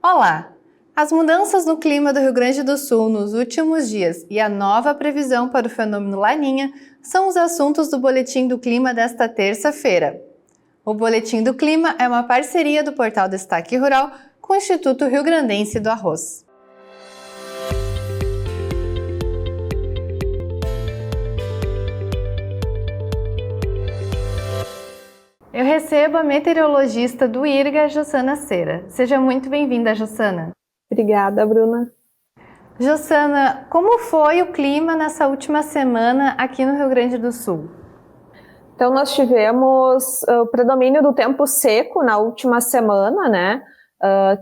Olá! As mudanças no clima do Rio Grande do Sul nos últimos dias e a nova previsão para o fenômeno Laninha são os assuntos do Boletim do Clima desta terça-feira. O Boletim do Clima é uma parceria do portal Destaque Rural com o Instituto Rio Grandense do Arroz. Eu recebo a meteorologista do IRGA, Jossana Cera. Seja muito bem-vinda, Jossana. Obrigada, Bruna. Jossana, como foi o clima nessa última semana aqui no Rio Grande do Sul? Então, nós tivemos o predomínio do tempo seco na última semana, né?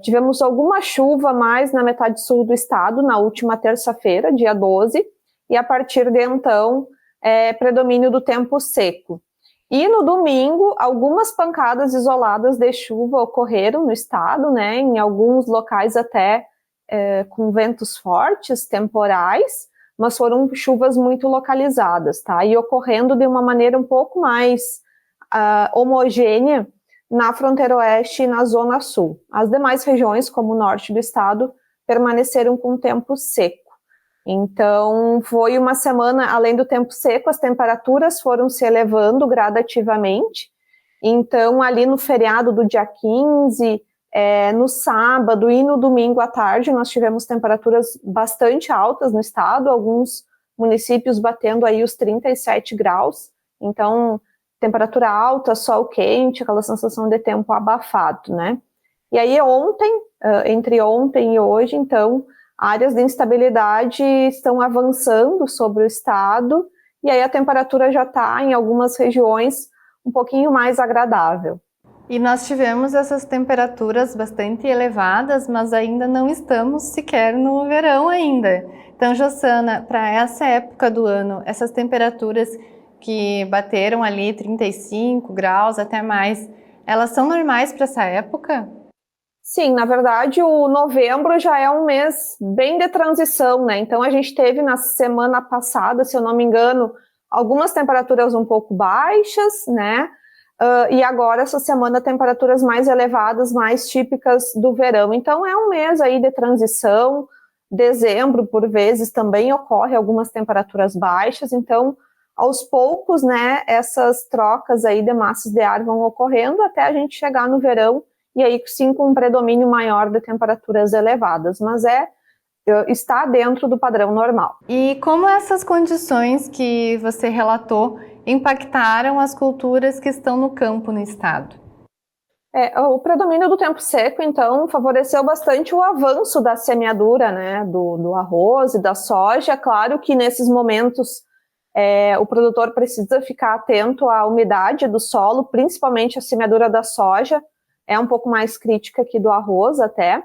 Tivemos alguma chuva mais na metade sul do estado na última terça-feira, dia 12, e a partir de então, predomínio do tempo seco. E no domingo, algumas pancadas isoladas de chuva ocorreram no estado, né? Em alguns locais até com ventos fortes, temporais, mas foram chuvas muito localizadas, tá? E ocorrendo de uma maneira um pouco mais homogênea na fronteira oeste e na zona sul. As demais regiões, como o norte do estado, permaneceram com tempo seco. Então, foi uma semana, além do tempo seco, as temperaturas foram se elevando gradativamente. Então, ali no feriado do dia 15, no sábado e no domingo à tarde, nós tivemos temperaturas bastante altas no estado, alguns municípios batendo aí os 37 graus. Então, temperatura alta, sol quente, aquela sensação de tempo abafado, né? E aí ontem, entre ontem e hoje, então, áreas de instabilidade estão avançando sobre o estado, e aí a temperatura já está, em algumas regiões, um pouquinho mais agradável. E nós tivemos essas temperaturas bastante elevadas, mas ainda não estamos sequer no verão ainda. Então, Jossana, para essa época do ano, essas temperaturas que bateram ali 35 graus até mais, elas são normais para essa época? Sim, na verdade, o novembro já é um mês bem de transição, né? Então, a gente teve na semana passada, se eu não me engano, algumas temperaturas um pouco baixas, né? E agora, essa semana, temperaturas mais elevadas, mais típicas do verão. Então, é um mês aí de transição. Dezembro, por vezes, também ocorre algumas temperaturas baixas. Então, aos poucos, né, essas trocas aí de massas de ar vão ocorrendo até a gente chegar no verão, e aí sim com um predomínio maior de temperaturas elevadas, mas está dentro do padrão normal. E como essas condições que você relatou impactaram as culturas que estão no campo no estado? O predomínio do tempo seco, então, favoreceu bastante o avanço da semeadura, né, do arroz e da soja. Claro que nesses momentos o produtor precisa ficar atento à umidade do solo, principalmente a semeadura da soja, é um pouco mais crítica que do arroz até.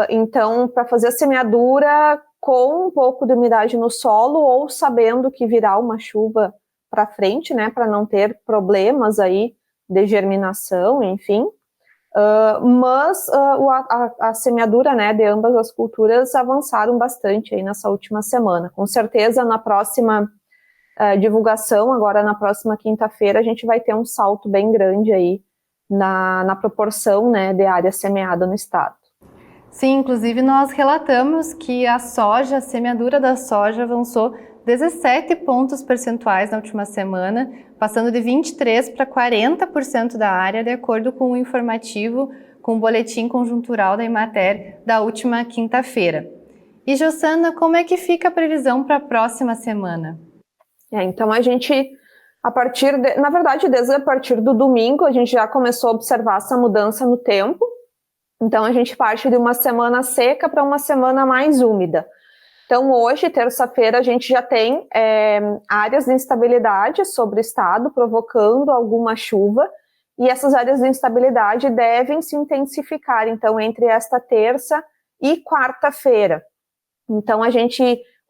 Então, para fazer a semeadura com um pouco de umidade no solo ou sabendo que virá uma chuva para frente, né, para não ter problemas aí de germinação, enfim. Mas a semeadura, né, de ambas as culturas avançaram bastante aí nessa última semana. Com certeza, na próxima divulgação, agora na próxima quinta-feira, a gente vai ter um salto bem grande aí na proporção, né, de área semeada no estado. Sim, inclusive nós relatamos que a semeadura da soja avançou 17 pontos percentuais na última semana, passando de 23% para 40% da área, de acordo com o informativo, com o boletim conjuntural da Emater da última quinta-feira. E, Jossana, como é que fica a previsão para a próxima semana? Então a gente, na verdade, desde a partir do domingo, a gente já começou a observar essa mudança no tempo. Então a gente parte de uma semana seca para uma semana mais úmida. Então hoje, terça-feira, a gente já tem áreas de instabilidade sobre o estado, provocando alguma chuva, e essas áreas de instabilidade devem se intensificar, então, entre esta terça e quarta-feira. Então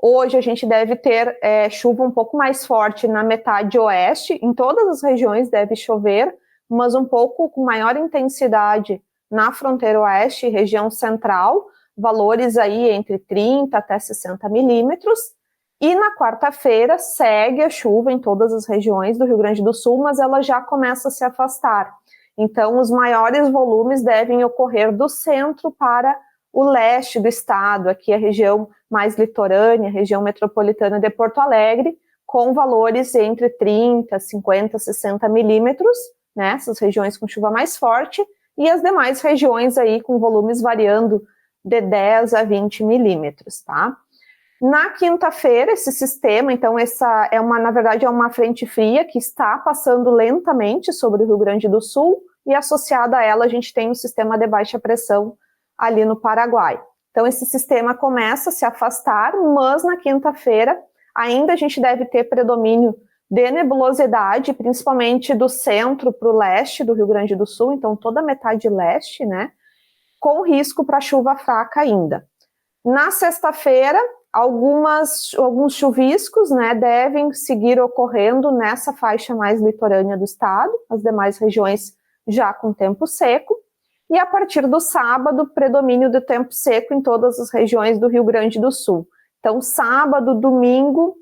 hoje a gente deve ter chuva um pouco mais forte na metade oeste, em todas as regiões deve chover, mas um pouco com maior intensidade na fronteira oeste e região central, valores aí entre 30 até 60 milímetros, e na quarta-feira segue a chuva em todas as regiões do Rio Grande do Sul, mas ela já começa a se afastar. Então, os maiores volumes devem ocorrer do centro para o leste do estado, aqui a região mais litorânea, a região metropolitana de Porto Alegre, com valores entre 30, 50, 60 milímetros, né, essas regiões com chuva mais forte, e as demais regiões aí com volumes variando de 10 a 20 milímetros, tá? Na quinta-feira, esse sistema, então essa na verdade é uma frente fria que está passando lentamente sobre o Rio Grande do Sul, e associada a ela a gente tem um sistema de baixa pressão ali no Paraguai. Então esse sistema começa a se afastar, mas na quinta-feira ainda a gente deve ter predomínio de nebulosidade, principalmente do centro para o leste do Rio Grande do Sul, então toda a metade leste, né, com risco para chuva fraca ainda. Na sexta-feira, alguns chuviscos, né, devem seguir ocorrendo nessa faixa mais litorânea do estado, as demais regiões já com tempo seco, e a partir do sábado, predomínio do tempo seco em todas as regiões do Rio Grande do Sul. Então, sábado, domingo,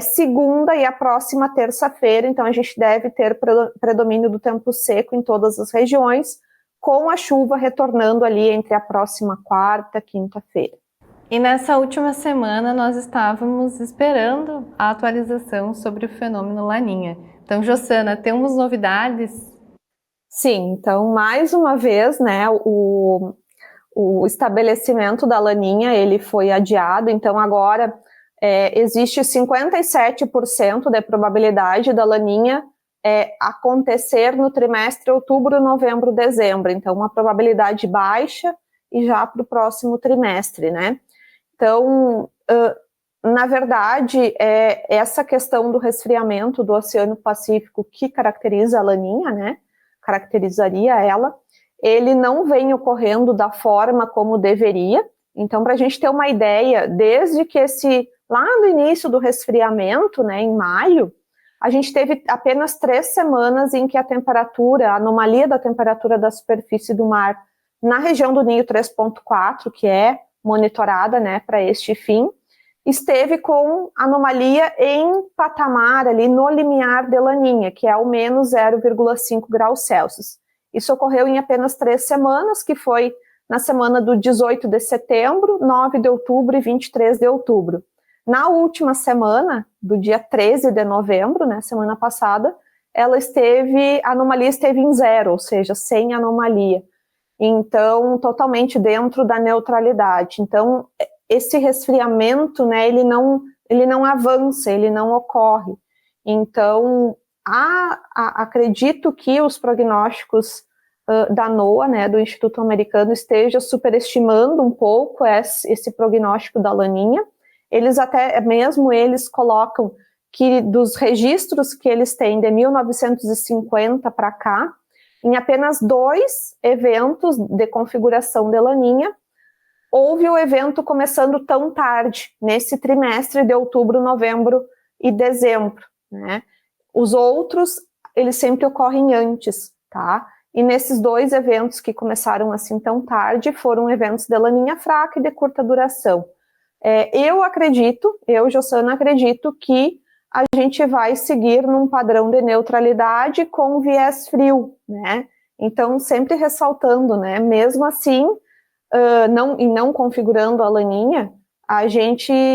segunda e a próxima terça-feira, então a gente deve ter predomínio do tempo seco em todas as regiões, com a chuva retornando ali entre a próxima quarta e quinta-feira. E nessa última semana nós estávamos esperando a atualização sobre o fenômeno Laninha. Então, Jossana, temos novidades? Sim, então mais uma vez, né, o estabelecimento da Laninha ele foi adiado, então agora existe 57% de probabilidade da Laninha acontecer no trimestre outubro, novembro, dezembro, então uma probabilidade baixa e já para o próximo trimestre, né? Então, na verdade, essa questão do resfriamento do Oceano Pacífico que caracteriza a Laninha, né? Caracterizaria ela, ele não vem ocorrendo da forma como deveria. Então, para a gente ter uma ideia, desde que lá no início do resfriamento, né, em maio, a gente teve apenas 3 semanas em que a anomalia da temperatura da superfície do mar na região do Ninho 3.4, que é monitorada, né, para este fim, esteve com anomalia em patamar ali no limiar de Laninha, que é ao menos 0,5 graus Celsius. Isso ocorreu em apenas 3 semanas, que foi na semana do 18 de setembro, 9 de outubro e 23 de outubro. Na última semana, do dia 13 de novembro, né, semana passada, a anomalia esteve em 0, ou seja, sem anomalia. Então, totalmente dentro da neutralidade. Então, esse resfriamento, né, ele não avança, ele não ocorre. Então, acredito que os prognósticos da NOAA, né, do Instituto Americano, esteja superestimando um pouco esse prognóstico da Laninha. Eles colocam que dos registros que eles têm de 1950 para cá, em apenas 2 eventos de configuração de Laninha, houve o evento começando tão tarde, nesse trimestre de outubro, novembro e dezembro, né? Os outros, eles sempre ocorrem antes, tá? E nesses 2 eventos que começaram assim tão tarde, foram eventos de Laninha fraca e de curta duração. Eu, Jossana, acredito que a gente vai seguir num padrão de neutralidade com viés frio, né? Então, sempre ressaltando, né? Mesmo assim, não configurando a Laninha,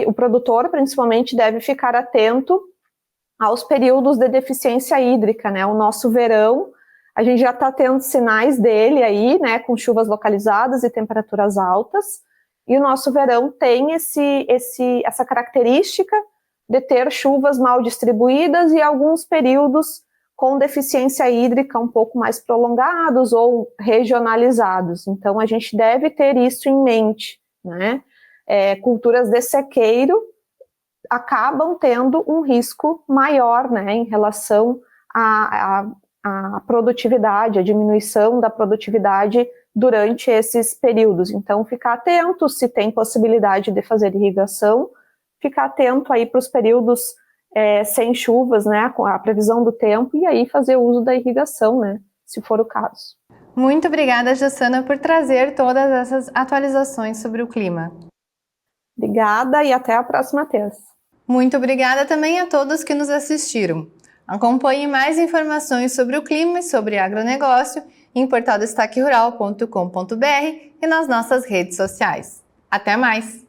o produtor principalmente deve ficar atento aos períodos de deficiência hídrica, né? O nosso verão, a gente já está tendo sinais dele aí, né? Com chuvas localizadas e temperaturas altas, e o nosso verão tem essa característica de ter chuvas mal distribuídas e alguns períodos com deficiência hídrica um pouco mais prolongados ou regionalizados. Então, a gente deve ter isso em mente, né? Culturas de sequeiro acabam tendo um risco maior, né, em relação à produtividade, a diminuição da produtividade durante esses períodos. Então, ficar atento se tem possibilidade de fazer irrigação, ficar atento aí para os períodos sem chuvas, né, com a previsão do tempo, e aí fazer uso da irrigação, né, se for o caso. Muito obrigada, Jossana, por trazer todas essas atualizações sobre o clima. Obrigada e até a próxima terça. Muito obrigada também a todos que nos assistiram. Acompanhe mais informações sobre o clima e sobre agronegócio em portaldestaquerural.com.br e nas nossas redes sociais. Até mais!